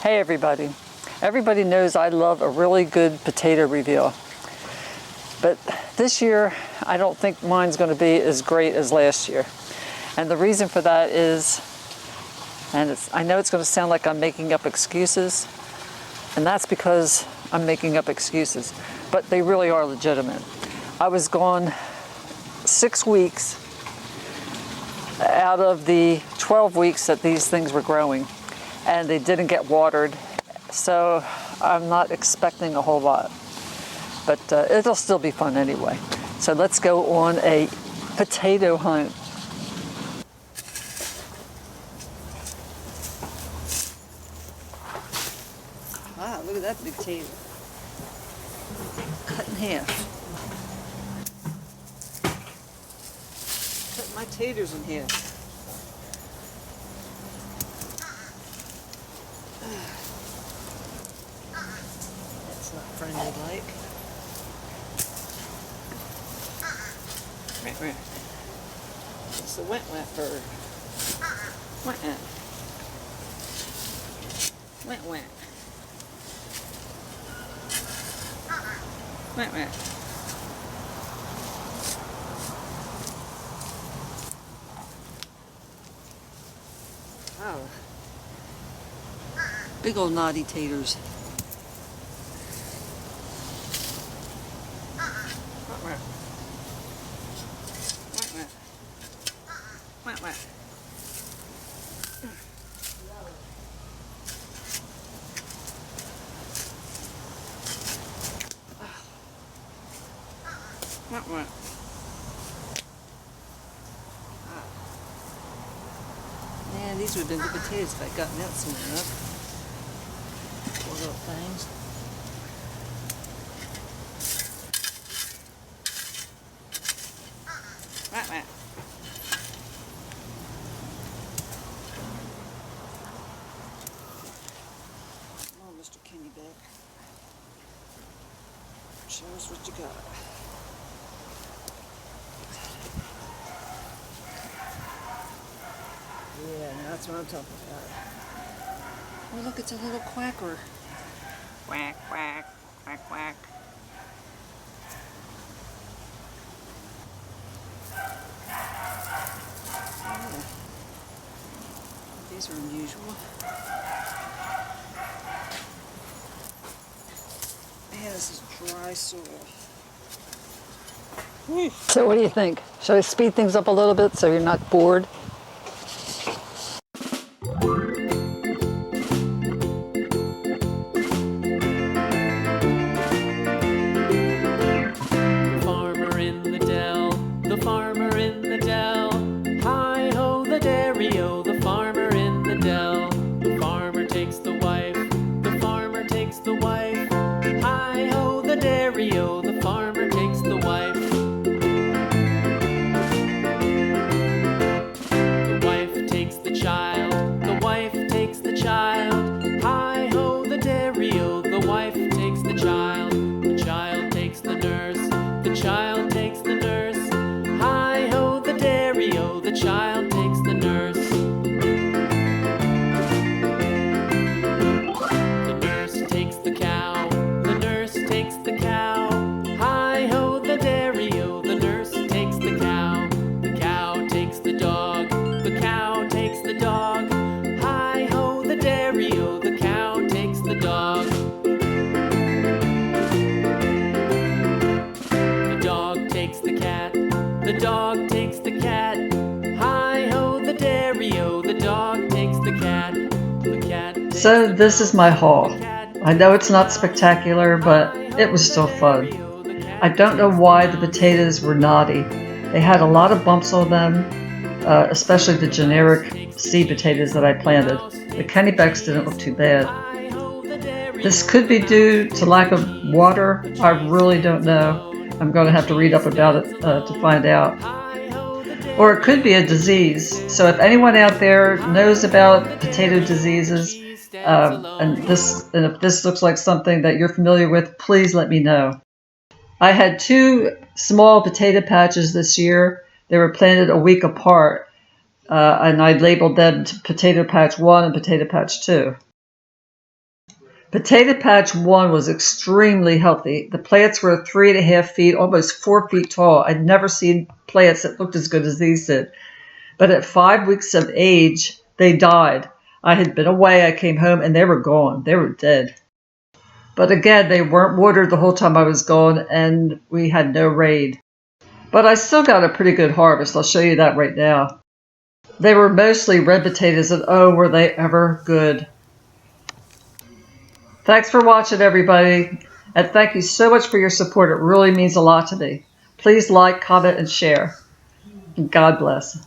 Hey everybody. Everybody knows I love a really good potato review. But this year, I don't think mine's going to be as great as last year. And the reason for that is, I know it's going to sound like I'm making up excuses, and that's because I'm making up excuses, but they really are legitimate. I was gone 6 weeks out of the 12 weeks that these things were growing, and they didn't get watered, so I'm not expecting a whole lot. But it'll still be fun anyway. So let's go on a potato hunt. Wow, look at that big potato. Cut in half. Cut my taters in half. That's not friendly like. It's the wet bird. Wet. Wow. Big old naughty taters. Man, these would have been good potatoes if I'd gotten that soon enough. Poor little things. Come on, Mr. Kennebec. Show us what you got. Yeah, that's what I'm talking about. Oh, look, it's a little quacker. Quack, quack, quack, quack. Yeah. These are unusual. Yeah, this is dry soil. So what do you think? Should I speed things up a little bit so you're not bored? The farmer in the dell, hi-ho the dairy-o, the farmer in the dell. The farmer takes the wife, the farmer takes the wife, hi-ho the dairy-o, the farmer takes the wife. The wife takes the child, the wife takes the child, hi-ho the dairy-o, the wife takes the child. The child takes the nurse, the child takes the nurse, hi-ho the dairy-o, the child takes the nurse. The nurse takes the cow, the nurse takes the cow, hi-ho the dairy-o, the nurse takes the cow. The cow takes the dog, the cow takes the dog, hi-ho the dairy-o, the cow takes the dog. The dog takes the cat, the dog takes the cat, hi-ho the dairy-o, the dog takes the cat. The cat takes So this is my haul. I know it's not spectacular, but it was still fun. I don't know why the potatoes were naughty. They had a lot of bumps on them, especially the generic seed potatoes that I planted. The Kennebecs didn't look too bad. This could be due to lack of water. I really don't know. I'm going to have to read up about it to find out. Or it could be a disease. So if anyone out there knows about potato diseases, and if this looks like something that you're familiar with, please let me know. I had 2 small potato patches this year. They were planted a week apart, and I labeled them Potato Patch 1 and Potato Patch 2. Potato patch 1 was extremely healthy. The plants were 3.5 feet, almost 4 feet tall. I'd never seen plants that looked as good as these did. But at 5 weeks of age, they died. I had been away, I came home, and they were gone. They were dead. But again, they weren't watered the whole time I was gone, and we had no rain. But I still got a pretty good harvest. I'll show you that right now. They were mostly red potatoes, and oh, were they ever good. Thanks for watching, everybody. And thank you so much for your support. It really means a lot to me. Please like, comment, and share. God bless.